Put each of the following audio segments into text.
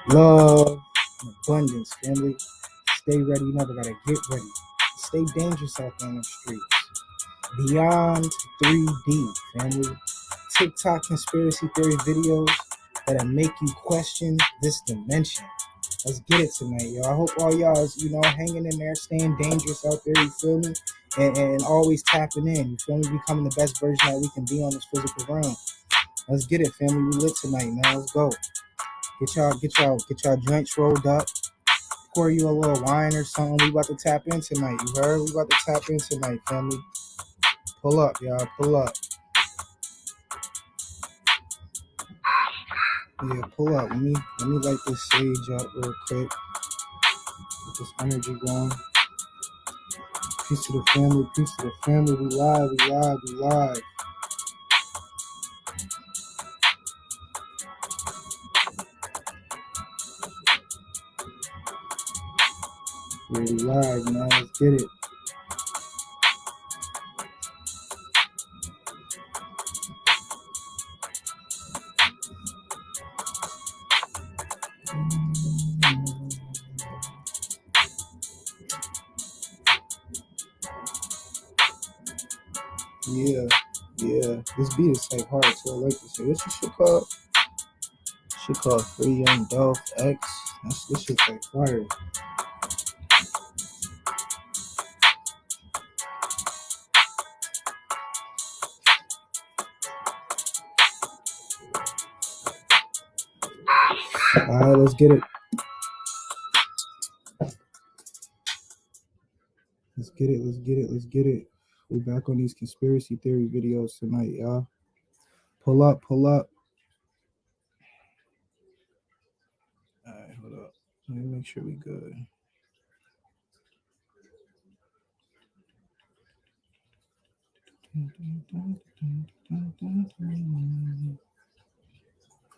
love, and abundance, family. Stay ready. You never gotta get ready. Stay dangerous out there in the streets. Beyond 3D, family. TikTok conspiracy theory videos that'll make you question this dimension. Let's get it tonight, yo. I hope all y'all is, hanging in there, staying dangerous out there, you feel me? And always tapping in, you feel me? Becoming the best version that we can be on this physical realm. Let's get it, family. We lit tonight, man. Let's go. Get y'all joints rolled up. Pour you a little wine or something. We about to tap in tonight. You heard? We about to tap in tonight, family. Pull up, y'all. Pull up. Yeah, pull up. Let me light this sage up real quick. Get this energy going. Peace to the family. Peace to the family. We live. We live. We live. Yeah, we live, man. Let's get it. Yeah. This beat is like hard, so I like this shit. What's this shit called? Shit called Free Young Dolph X. This shit's like fire. Alright, let's get it. Let's get it. We're back on these conspiracy theory videos tonight, y'all. Pull up. Alright, hold up. Let me make sure we good.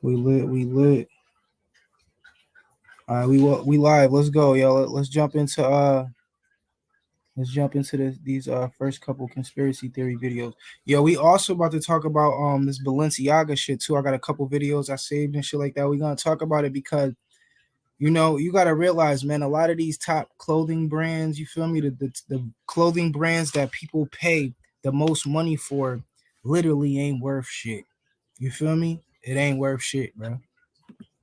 We lit. All right, we live. Let's go, yo. Let's jump into these first couple conspiracy theory videos. Yo, we also about to talk about this Balenciaga shit too. I got a couple videos I saved and shit like that. We're gonna talk about it because you gotta realize, man, a lot of these top clothing brands, you feel me? The clothing brands that people pay the most money for literally ain't worth shit. You feel me? It ain't worth shit, bro.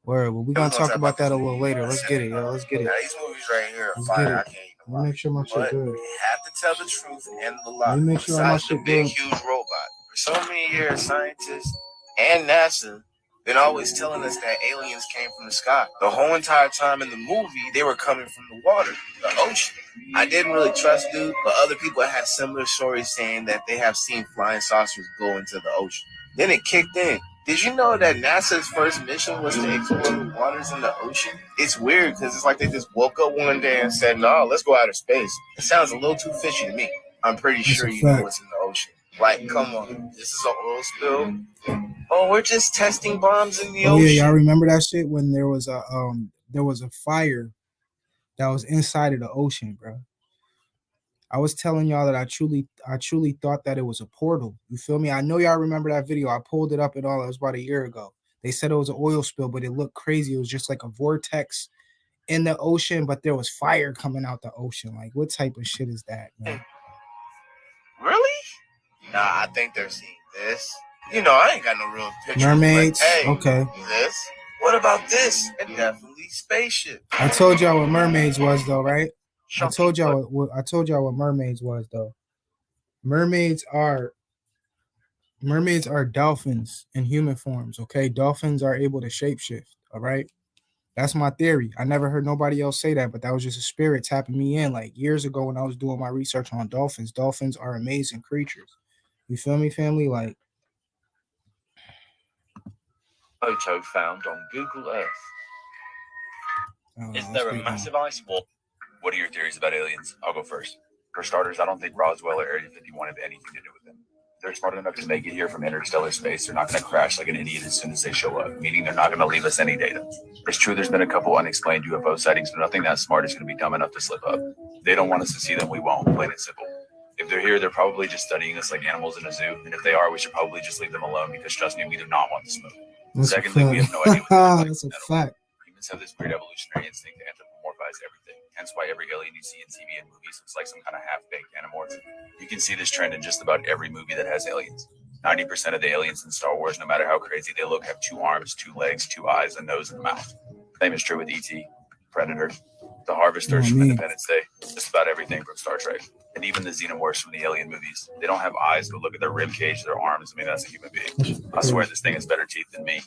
Word. Well, we're gonna talk about that a little later. Let's get it, yo. Let's get it. Now, these movies right here are fire. I can't even lie. Make sure my shit good. You have to tell the truth and the lie. Let me make sure my shit big, good. huge robot. For so many years, scientists and NASA been always telling us that aliens came from the sky. The whole entire time in the movie, they were coming from the water, the ocean. I didn't really trust dude, but other people had similar stories saying that they have seen flying saucers go into the ocean. Then it kicked in. Did you know that NASA's first mission was to explore the waters in the ocean? It's weird because it's like they just woke up one day and said, "No, let's go outer space." It sounds a little too fishy to me. I'm pretty sure you know what's in the ocean. Like, come on, this is an oil spill. Oh, we're just testing bombs in the ocean. Yeah, y'all remember that shit when there was a fire that was inside of the ocean, bro. I was telling y'all that I truly thought that it was a portal. You feel me? I know y'all remember that video. I pulled it up and all. It was about a year ago. They said it was an oil spill, but it looked crazy. It was just like a vortex in the ocean, but there was fire coming out the ocean. Like, what type of shit is that, man? Really? Nah, I think they're seeing this. I ain't got no real pictures. Mermaids? But, hey, okay. This? What about this? And definitely spaceship. I told y'all what mermaids was, though, right? I told y'all what mermaids was, though. Mermaids are dolphins in human forms, okay? Dolphins are able to shapeshift, all right? That's my theory. I never heard nobody else say that, but that was just a spirit tapping me in like years ago when I was doing my research on dolphins. Dolphins are amazing creatures. You feel me, family? Like, photo found on Google Earth. Is there a massive ice wall? What are your theories about aliens? I'll go first. For starters, I don't think Roswell or Area 51 have anything to do with them. They're smart enough to make it here from interstellar space. They're not going to crash like an idiot as soon as they show up, meaning they're not going to leave us any data. It's true there's been a couple unexplained UFO sightings, but nothing that smart is going to be dumb enough to slip up. They don't want us to see them, we won't, plain and simple. If they're here, they're probably just studying us like animals in a zoo, and if they are, we should probably just leave them alone because, trust me, we do not want the smoke. Secondly, we have no idea what that's a fact. humans have this weird evolutionary instinct to anthropomorphize everything. Hence why every alien you see in TV and movies looks like some kind of half-baked animorph. You can see this trend in just about every movie that has aliens. 90% of the aliens in Star Wars, no matter how crazy they look, have 2 arms, 2 legs, 2 eyes, a nose, and a mouth. Same is true with E.T., Predator, the Harvesters from Independence Day, just about everything from Star Trek. And even the xenomorphs from the alien movies. They don't have eyes, but look at their rib cage, their arms. I mean, that's a human being. I swear this thing has better teeth than me.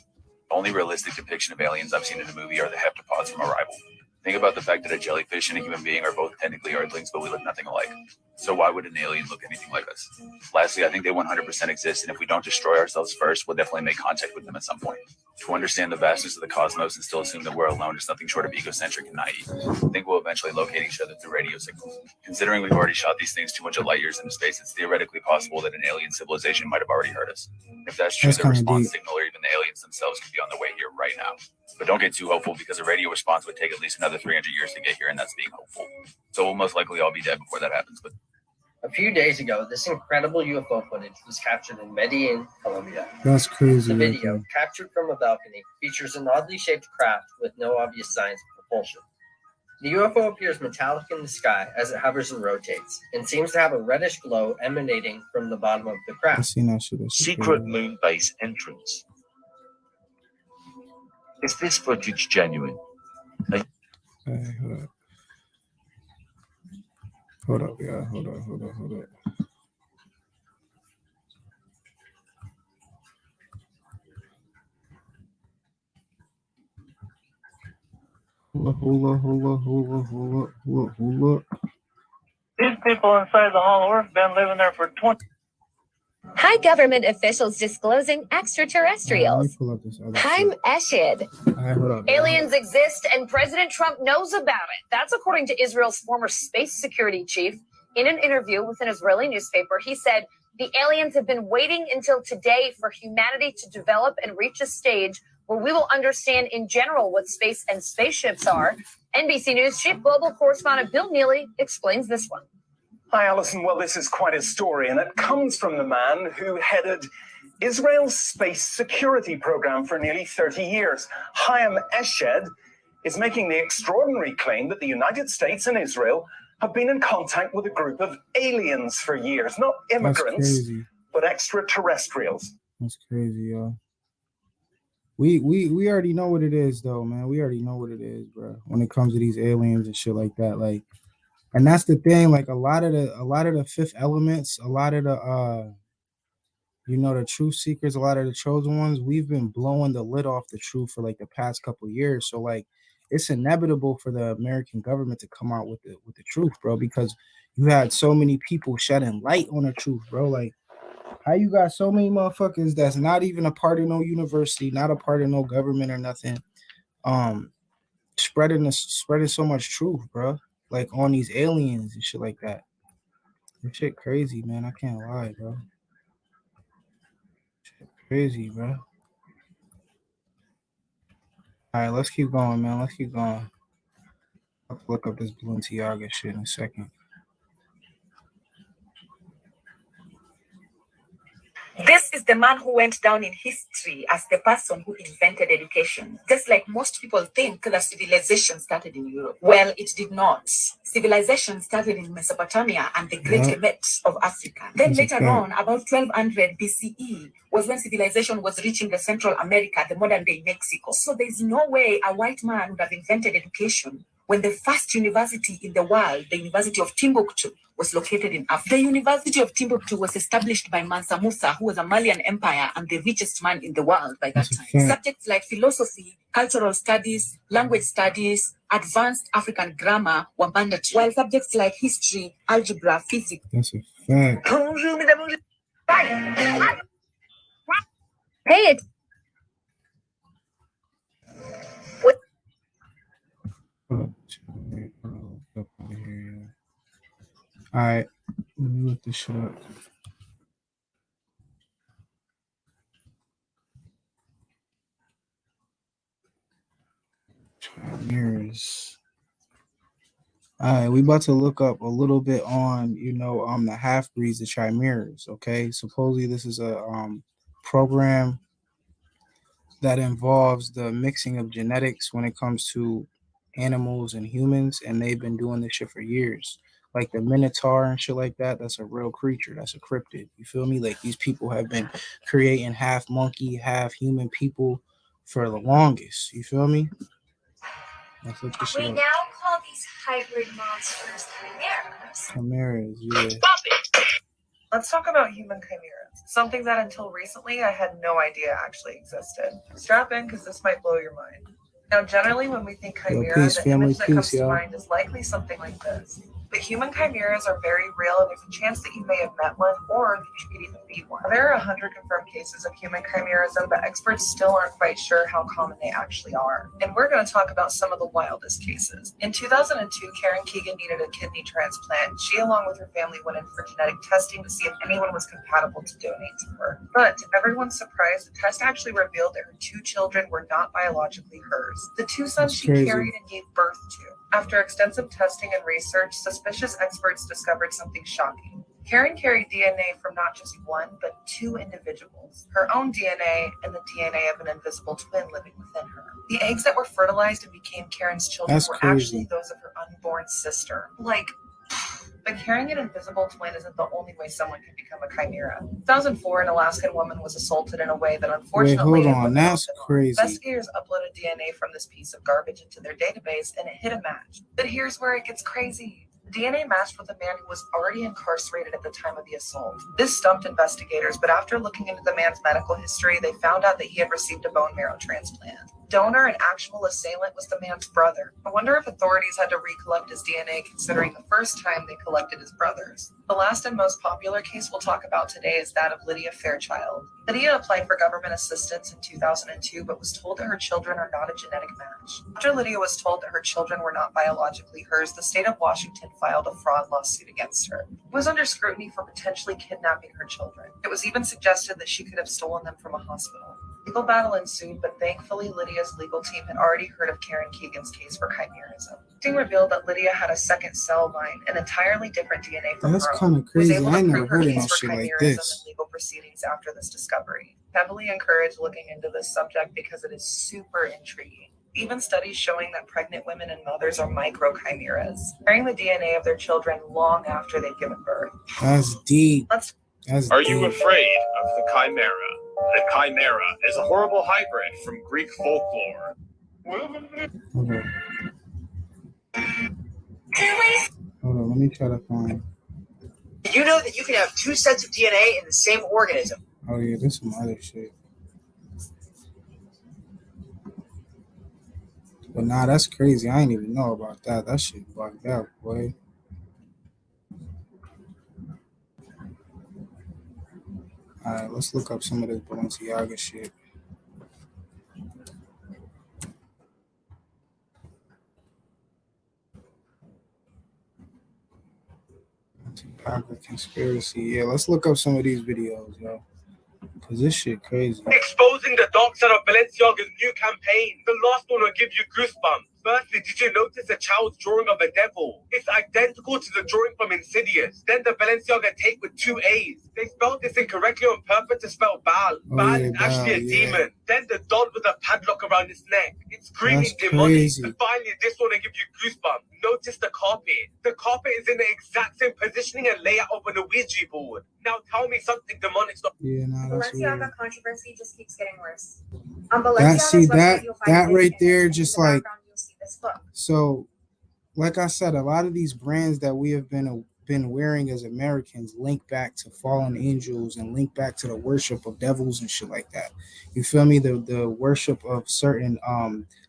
The only realistic depiction of aliens I've seen in a movie are the heptapods from Arrival. Think about the fact that a jellyfish and a human being are both technically Earthlings, but we look nothing alike. So why would an alien look anything like us? Lastly, I think they 100% exist, and if we don't destroy ourselves first, we'll definitely make contact with them at some point. To understand the vastness of the cosmos and still assume that we're alone is nothing short of egocentric and naive. I think we'll eventually locate each other through radio signals. Considering we've already shot these things 200 light years into space, it's theoretically possible that an alien civilization might have already heard us. If that's true, the response signal or even the aliens themselves could be on their way here right now. But don't get too hopeful, because a radio response would take at least another 300 years to get here, and that's being hopeful. So we'll most likely all be dead before that happens. But a few days ago, this incredible UFO footage was captured in Medellin, Colombia. That's crazy. The video, captured from a balcony, features an oddly shaped craft with no obvious signs of propulsion. The UFO appears metallic in the sky as it hovers and rotates, and seems to have a reddish glow emanating from the bottom of the craft. I've seen that shit. Secret moon base entrance. Is this footage genuine? Hey, hold up, yeah. Hold up. Hold up. These people inside the Hollow Earth been living there for 20. High government officials disclosing extraterrestrials. Haim Eshed. Aliens exist and President Trump knows about it. That's according to Israel's former space security chief. In an interview with an Israeli newspaper, he said the aliens have been waiting until today for humanity to develop and reach a stage where we will understand in general what space and spaceships are. NBC News chief global correspondent Bill Neely explains this one. Hi, Alison. Well, this is quite a story, and it comes from the man who headed Israel's space security program for nearly 30 years. Haim Eshed is making the extraordinary claim that the United States and Israel have been in contact with a group of aliens for years. Not immigrants, but extraterrestrials. That's crazy, y'all. We already know what it is, though, man. We already know what it is, bro. When it comes to these aliens and shit like that, like. And that's the thing, like a lot of the fifth elements, a lot of the the truth seekers, a lot of the chosen ones, we've been blowing the lid off the truth for like the past couple of years. So like it's inevitable for the American government to come out with the truth, bro, because you had so many people shedding light on the truth, bro. Like how you got so many motherfuckers that's not even a part of no university, not a part of no government or nothing, spreading so much truth, bro. Like on these aliens and shit like that. This shit crazy, man. I can't lie, bro. Shit crazy, bro. All right, let's keep going, man. Let's keep going. I'll look up this Balenciaga shit in a second. This is the man who went down in history as the person who invented education. Just like most people think that civilization started in Europe. Well, it did not. Civilization started in Mesopotamia and the Great Kemet of Africa. Then later on, about 1200 BCE, was when civilization was reaching the Central America, the modern day Mexico. So there's no way a white man would have invented education when the first university in the world, the University of Timbuktu, was located in Africa. The University of Timbuktu was established by Mansa Musa, who was a Malian empire and the richest man in the world by that time. Subjects like philosophy, cultural studies, language studies, advanced African grammar were mandatory, while subjects like history, algebra, physics. That's a fact. Hey, it's all right, let me look this shit up. Chimeras. All right, we about to look up a little bit on, the half breeds, the chimeras. Okay, supposedly this is a program that involves the mixing of genetics when it comes to animals and humans, and they've been doing this shit for years. Like the Minotaur and shit like that, that's a real creature. That's a cryptid. You feel me? Like these people have been creating half monkey, half human people for the longest. You feel me? Let's look this shit We up. now call these hybrid monsters chimeras. Chimeras, yeah. Stop it! Let's talk about human chimeras. Something that until recently I had no idea actually existed. Strap in because this might blow your mind. Now, generally, when we think chimera, peace, the family, image that peace, comes to y'all. mind is likely something like this. But human chimeras are very real, and there's a chance that you may have met one or that you could even be one. There are 100 confirmed cases of human chimerism, but experts still aren't quite sure how common they actually are. And we're going to talk about some of the wildest cases. In 2002, Karen Keegan needed a kidney transplant. She, along with her family, went in for genetic testing to see if anyone was compatible to donate to her. But to everyone's surprise, the test actually revealed that her 2 children were not biologically hers. The 2 sons That's she crazy. carried and gave birth to. After extensive testing and research, suspicious experts discovered something shocking. Karen carried DNA from not just one, but 2 individuals, her own DNA and the DNA of an invisible twin living within her. The eggs that were fertilized and became Karen's children That's were crazy. actually those of her unborn sister. But carrying an invisible twin isn't the only way someone can become a chimera. In 2004, an Alaskan woman was assaulted in a way that Wait, unfortunately hold on. That's crazy. Investigators uploaded DNA from this piece of garbage into their database and it hit a match. But here's where it gets crazy. The DNA matched with a man who was already incarcerated at the time of the assault. This stumped investigators, but after looking into the man's medical history, they found out that he had received a bone marrow transplant. Donor and actual assailant was the man's brother. I wonder if authorities had to recollect his DNA considering the first time they collected his brother's. The last and most popular case we'll talk about today is that of Lydia Fairchild. Lydia applied for government assistance in 2002, but was told that her children are not a genetic match. After Lydia was told that her children were not biologically hers, the state of Washington filed a fraud lawsuit against her. It was under scrutiny for potentially kidnapping her children. It was even suggested that she could have stolen them from a hospital. Legal battle ensued, but thankfully Lydia's legal team had already heard of Karen Keegan's case for chimerism. Testing revealed that Lydia had a second cell line, an entirely different DNA from That's her own. kind of Was crazy. able I to never prove her heard of case no for shit like chimerism this. in legal proceedings after this discovery. Heavily encourage looking into this subject because it is super intriguing. Even studies showing that pregnant women and mothers are microchimeras, carrying the DNA of their children long after they've given birth. That's deep. Let's That's Are you deep. afraid of the chimera? The chimera is a horrible hybrid from Greek folklore. Hold on. Hold on. Let me try to find. Did you know that you can have 2 sets of DNA in the same organism? Oh yeah, there's some other shit. But nah, that's crazy. I ain't even know about that. That shit bugged out, boy. Alright, let's look up some of this Balenciaga shit. Balenciaga conspiracy. Yeah, let's look up some of these videos, yo. Cause this shit crazy. Exposing the dark side of Balenciaga's new campaign. The last one will give you goosebumps. Firstly, did you notice a child's drawing of a devil? It's identical to the drawing from Insidious. Then the Balenciaga tape with 2 A's. They spelled this incorrectly on purpose to spell Baal. Baal yeah, is actually a Baal, yeah. demon. Then the doll with a padlock around its neck. It's screaming That's demonic. crazy. And finally, this one will give you goosebumps. Notice the carpet. The carpet is in the exact same positioning and layout of an Ouija board. Now tell me something demonic. Yeah, nah, that's weird. Balenciaga controversy just keeps getting worse. On That Balenciaga's see website, that you'll find that this right image, there, and in just the like background, you'll see this book. so. Like I said, a lot of these brands that we have been wearing as Americans link back to fallen angels and link back to the worship of devils and shit like that. You feel me? The worship of certain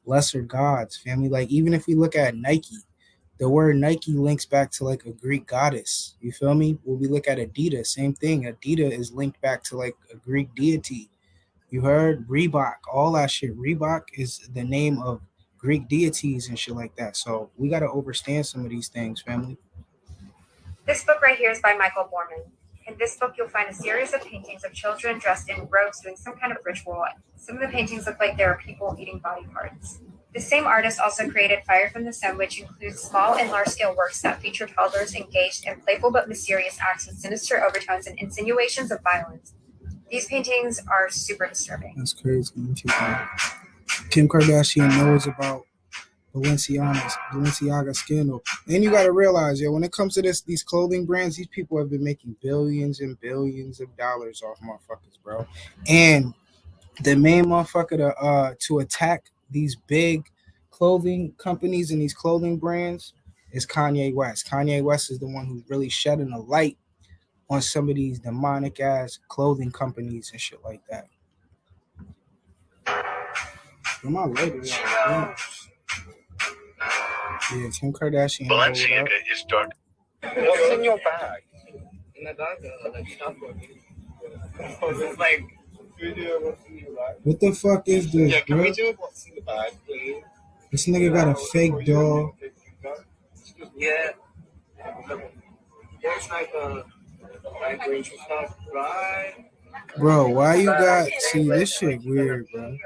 lesser gods, family. Like even if we look at Nike, the word Nike links back to like a Greek goddess. You feel me? When we look at Adidas, same thing. Adidas is linked back to like a Greek deity. You heard Reebok, all that shit. Reebok is the name of Greek deities and shit like that. So we got to understand some of these things, family. This book right here is by Michael Borman. In this book, you'll find a series of paintings of children dressed in robes doing some kind of ritual. Some of the paintings look like there are people eating body parts. The same artist also created Fire from the Sun, which includes small and large-scale works that feature toddlers engaged in playful but mysterious acts with sinister overtones and insinuations of violence. These paintings are super disturbing. That's crazy. Kim Kardashian knows about Balenciaga scandal. And you got to realize, when it comes to these clothing brands, these people have been making billions and billions of dollars off motherfuckers, bro. And the main motherfucker to attack these big clothing companies and these clothing brands is Kanye West. Kanye West is the one who's really shedding a light on some of these demonic ass clothing companies and shit like that. My lady, yeah, Kim Kardashian. Balenciaga is dark. What's in your bag? In the bag, like, what the fuck is this? yeah, can bro? we do what's in the bag, please? This nigga got a fake doll. Yeah. There's like a vibration stuff, right? Bro, why you got... See, this shit weird, bro.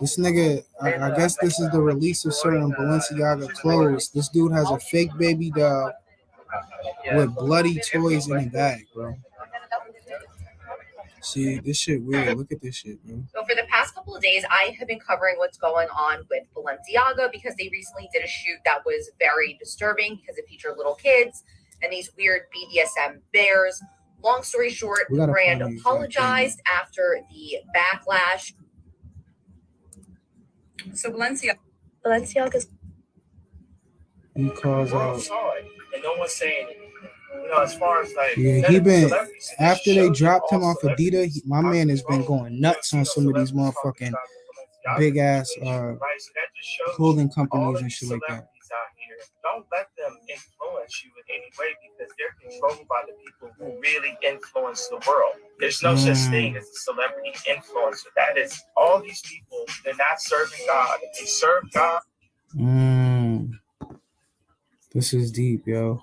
This nigga, I guess this is the release of certain Balenciaga clothes. This dude has a fake baby doll with bloody toys in the bag, bro. See, this shit weird. Look at this shit, bro. So for the past couple of days, I have been covering what's going on with Balenciaga because they recently did a shoot that was very disturbing because it featured little kids and these weird BDSM bears. Long story short, the brand apologized after the backlash. So Balenciaga's calls out. And no one's saying, as far as like, yeah, he been after they dropped him off Adidas. My man has been going nuts on some of these motherfucking big ass clothing companies and shit like that. Don't let them influence you in any way because they're controlled by the people who really influence the world. There's no such thing as a celebrity influencer. That is all these people. They're not serving God. If they serve God. This is deep, yo.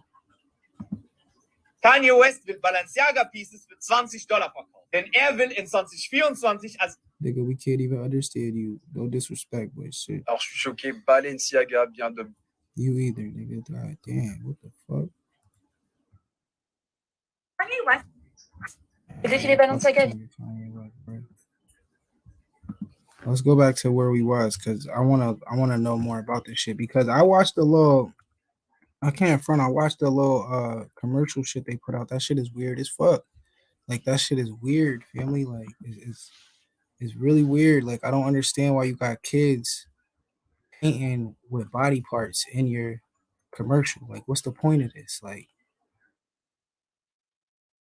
Kanye West will Balenciaga Pieces für $20 verkaufen. Denn will in 2024 als... Nigga, we can't even understand you. No disrespect, but shit. Alors, je suis choqué. Balenciaga vient de... You either, nigga. God damn, what the fuck? Kanye West. Did you Balenciaga? Let's go back to where we was because I wanna know more about this shit because I watched the little... I can't front. I watched the little commercial shit they put out. That shit is weird as fuck. Like that shit is weird, family. Like it's really weird. Like I don't understand why you got kids painting with body parts in your commercial. Like what's the point of this? Like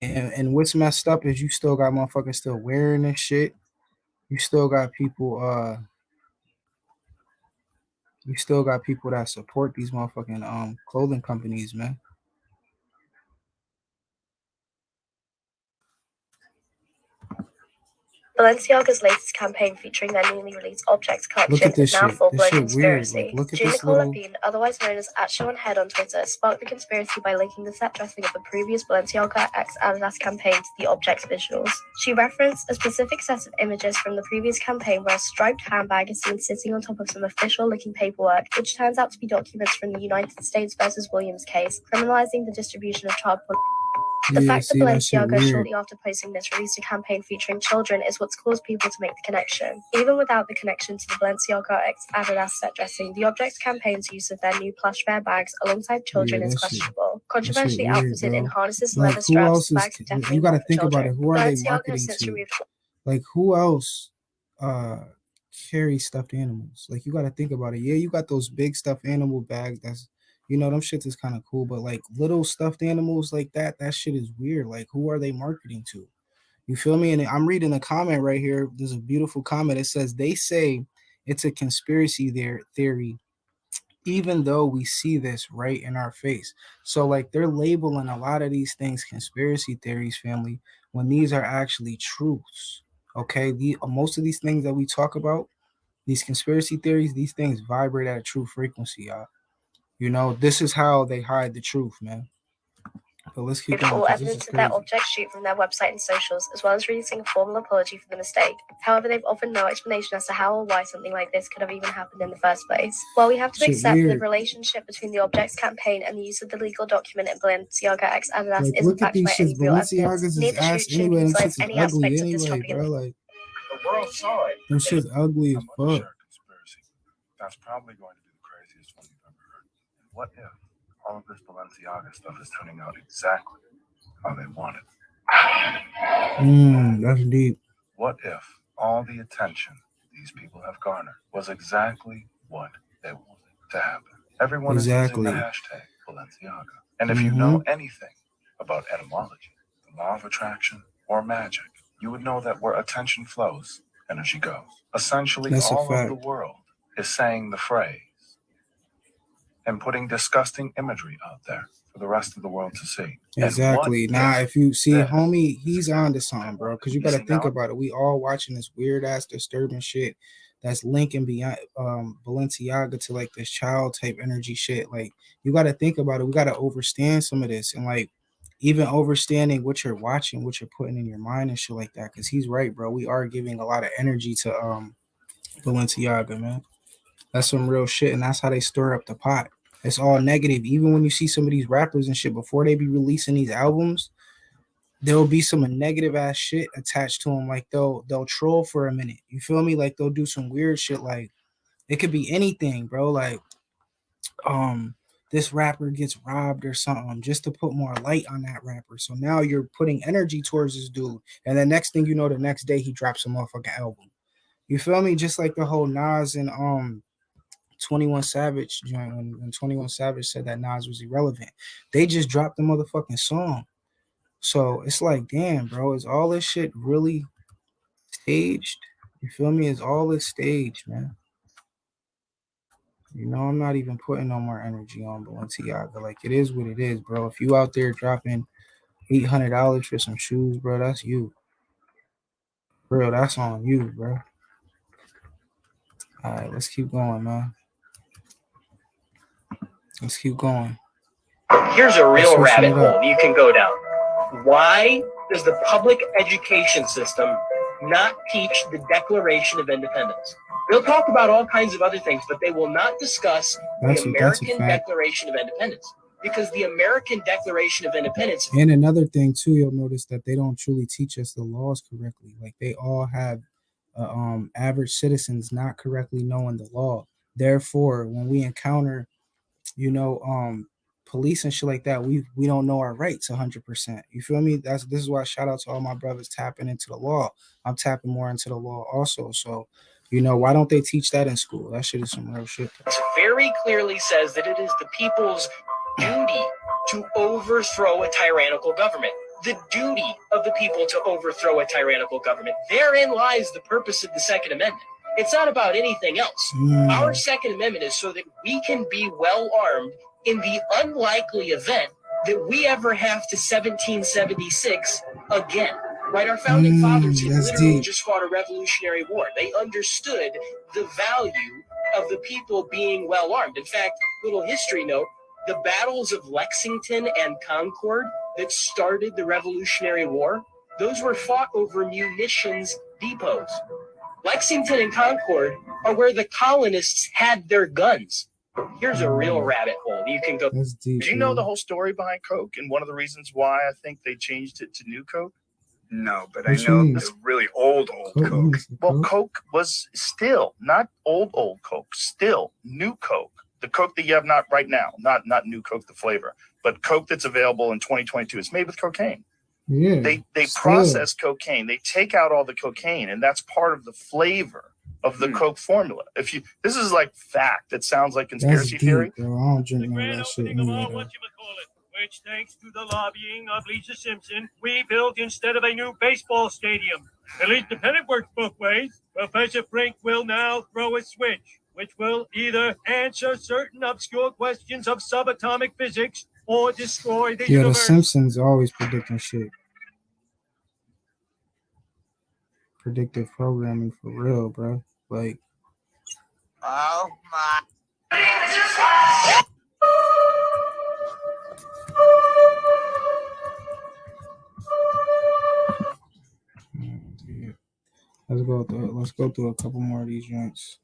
and what's messed up is you still got motherfuckers still wearing this shit. You still got people you still got people that support these motherfucking clothing companies, man. Balenciaga's latest campaign featuring their newly released Objects collection is now full-blown conspiracy. Juniper Lapine, otherwise known as @ShowOnHead on Twitter, sparked the conspiracy by linking the set dressing of the previous Balenciaga x Adidas campaign to the Objects visuals. She referenced a specific set of images from the previous campaign where a striped handbag is seen sitting on top of some official-looking paperwork, which turns out to be documents from the United States versus Williams case, criminalizing the distribution of child pornography. The fact that Balenciaga, shortly after posting this, released a campaign featuring children is what's caused people to make the connection. Even without the connection to the Balenciaga x Adidas set dressing, the Objects campaign's use of their new plush bear bags alongside children is questionable. Controversially outfitted in harnesses, leather straps, bags definitely you gotta think about it. Who are they marketing to? Like who else carry stuffed animals? Like you gotta think about it. Yeah, you got those big stuffed animal bags. That's them shits is kind of cool, but like little stuffed animals like that shit is weird. Like, who are they marketing to? You feel me? And I'm reading a comment right here. There's a beautiful comment. It says, they say it's a conspiracy theory, even though we see this right in our face. So like they're labeling a lot of these things conspiracy theories, family, when these are actually truths. Okay. Most of these things that we talk about, these conspiracy theories, these things vibrate at a true frequency, y'all. This is how they hide the truth, man. But let's keep With going. all 'Cause this is evidence of their crazy. objects shoot from their website and socials, as well as releasing a formal apology for the mistake. However, they've offered no explanation as to how or why something like this could have even happened in the first place. While we have to Shit accept the weird. relationship between the objects campaign and the use of the legal document in Balenciaga x Adidas Like, isn't look at backed these by any shits. real Balenciagas evidence, is neither ass should anyway. Them utilize shits is any ugly aspect of this anyway, topic. bro. Like, The world saw it. them shits ugly as fuck. Conspiracy. That's probably going to be the craziest one you've ever heard. What if all of this Balenciaga stuff is turning out exactly how they wanted? That's deep. What if all the attention these people have garnered was exactly what they wanted to happen? Everyone is using the hashtag Balenciaga. And if you know anything about etymology, the law of attraction, or magic, you would know that where attention flows, energy goes. Essentially, That's a all of fact. the world is saying the phrase and putting disgusting imagery out there for the rest of the world to see. Exactly. And Nah, what if you see, this homie, he's on to something, bro. Because you got to Missing think out? about it. We all watching this weird ass disturbing shit that's linking beyond Balenciaga to like this child type energy shit. Like, you got to think about it. We got to understand some of this, and like even understanding what you're watching, what you're putting in your mind and shit like that. Because he's right, bro. We are giving a lot of energy to Balenciaga, man. That's some real shit, and that's how they stir up the pot. It's all negative. Even when you see some of these rappers and shit, before they be releasing these albums, there'll be some negative ass shit attached to them. Like they'll troll for a minute. You feel me? Like they'll do some weird shit. Like it could be anything, bro. Like this rapper gets robbed or something, just to put more light on that rapper. So now you're putting energy towards this dude, and the next thing you know, the next day he drops a motherfucking album. You feel me? Just like the whole Nas and 21 Savage joint, when 21 Savage said that Nas was irrelevant. They just dropped the motherfucking song. So it's like, damn, bro, is all this shit really staged? You feel me? Is all this staged, man? You know, I'm not even putting no more energy on Balenciaga. Like, it is what it is, bro. If you out there dropping $800 for some shoes, bro, that's you. Bro, that's on you, bro. All right, let's keep going, man. Let's keep going. Here's a real rabbit hole you can go down. Why does the public education system not teach the Declaration of Independence? They'll talk about all kinds of other things, but they will not discuss the American Declaration of Independence. Because the American Declaration of Independence. And another thing, too, you'll notice that they don't truly teach us the laws correctly. Like, they all have average citizens not correctly knowing the law. Therefore, when we encounter, you know, police and shit like that, we don't know our rights 100%. You feel me? This is why I shout out to all my brothers tapping into the law. I'm tapping more into the law also. So, you know, why don't they teach that in school? That shit is some real shit. It very clearly says that it is the people's duty to overthrow a tyrannical government. The duty of the people to overthrow a tyrannical government. Therein lies the purpose of the Second Amendment. It's not about anything else. Our Second Amendment is so that we can be well armed in the unlikely event that we ever have to 1776 again. Right? Our founding fathers had literally just fought a Revolutionary War. They understood the value of the people being well armed. In fact, little history note, the battles of Lexington and Concord that started the Revolutionary War, those were fought over munitions depots. Lexington and Concord are where the colonists had their guns. Here's a real rabbit hole. You can go. Do you know the whole story behind Coke and one of the reasons why I think they changed it to New Coke? No, but I know the really old Coke. Well, Coke was still not old Coke, still new Coke. The Coke that you have not right now, not New Coke, the flavor, but Coke that's available in 2022. It's made with cocaine. Yeah, they process cocaine. They take out all the cocaine, and that's part of the flavor of the Coke formula. This is like fact. That sounds like conspiracy theory. Bro. I don't drink none of that shit anyway, which, thanks to the lobbying of Lisa Simpson, we built instead of a new baseball stadium. At least the pennant works both ways. Professor Frink will now throw a switch, which will either answer certain obscure questions of subatomic physics or destroy the universe. The Simpsons always predicting shit. Predictive programming for real, bro. Like, oh my. go through a couple more of these joints.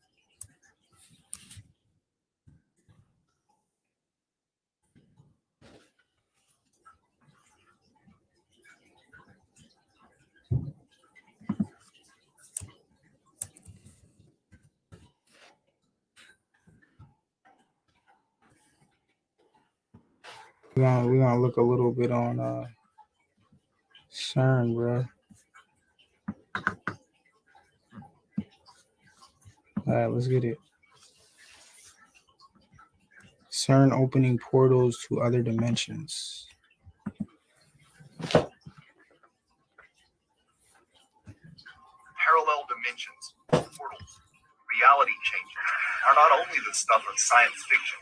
We're gonna look a little bit on CERN, bro. All right, let's get it. CERN opening portals to other dimensions. Parallel dimensions, portals, reality changes are not only the stuff of science fiction.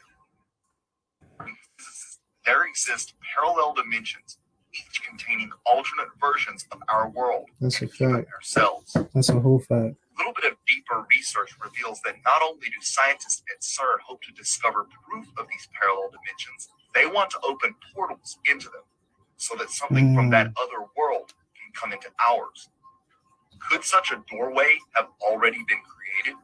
There exist parallel dimensions, each containing alternate versions of our world. That's a fact. Ourselves. That's a whole fact. A little bit of deeper research reveals that not only do scientists at CERN hope to discover proof of these parallel dimensions, they want to open portals into them so that something from that other world can come into ours. Could such a doorway have already been created?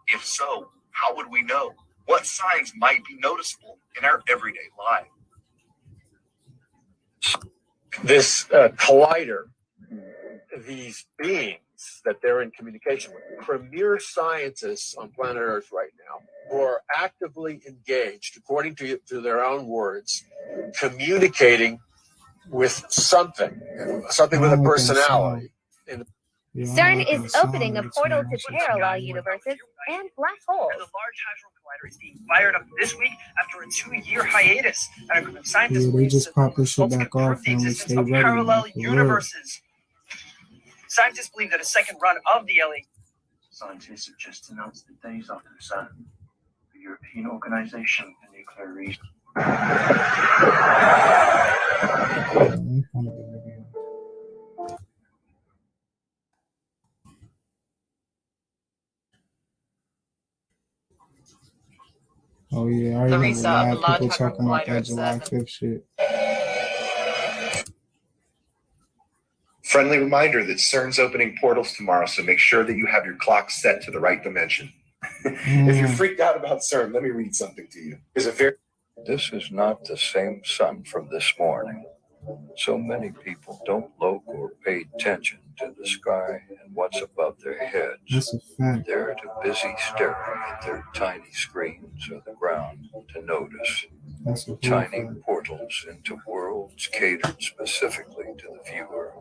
If so, how would we know? What signs might be noticeable in our everyday life? This collider, these beings that they're in communication with, premier scientists on planet Earth right now, who are actively engaged, according to their own words, communicating with something with a personality. CERN is opening a portal to parallel universes and black holes. The Large Hadron Collider is being fired up this week after a 2-year hiatus. And a group of scientists They just pop this shit back off and we stay ready. Parallel universes. Scientists believe that a second run of the LA. Scientists have just announced the days after the CERN, the European Organization for Nuclear Research. Oh yeah, I remember people talking about that July 5th shit. Friendly reminder that CERN's opening portals tomorrow, so make sure that you have your clock set to the right dimension. If you're freaked out about CERN, let me read something to you. This is not the same sun from this morning. So many people don't look or pay attention to the sky and what's above their heads. That's a fact. They're too busy staring at their tiny screens or the ground to notice. That's a tiny portals into worlds catered specifically to the viewer,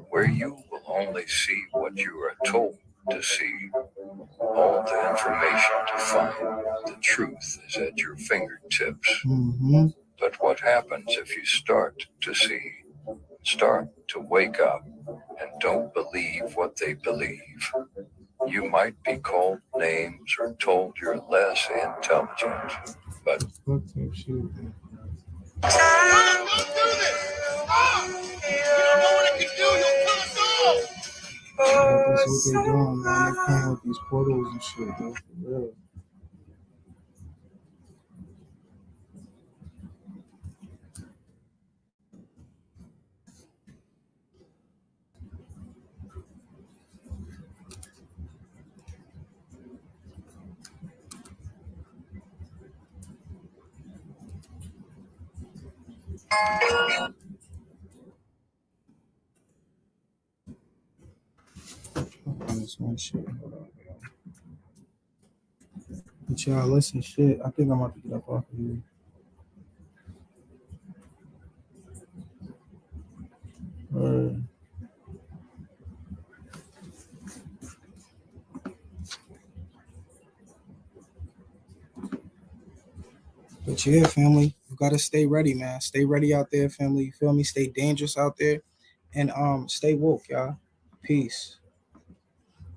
where you will only see what you are told to see. All the information to find the truth is at your fingertips. But what happens if you start to see, start to wake up, and don't believe what they believe? You might be called names or told you're less intelligent, but That's what they're doing, man. They're playing with these portals and shit, bro. For real. This one shit. But y'all listen, shit. I think I'm about to get up off of here. But yeah, family, you gotta stay ready, man. Stay ready out there, family. You feel me? Stay dangerous out there, and stay woke, y'all. Peace.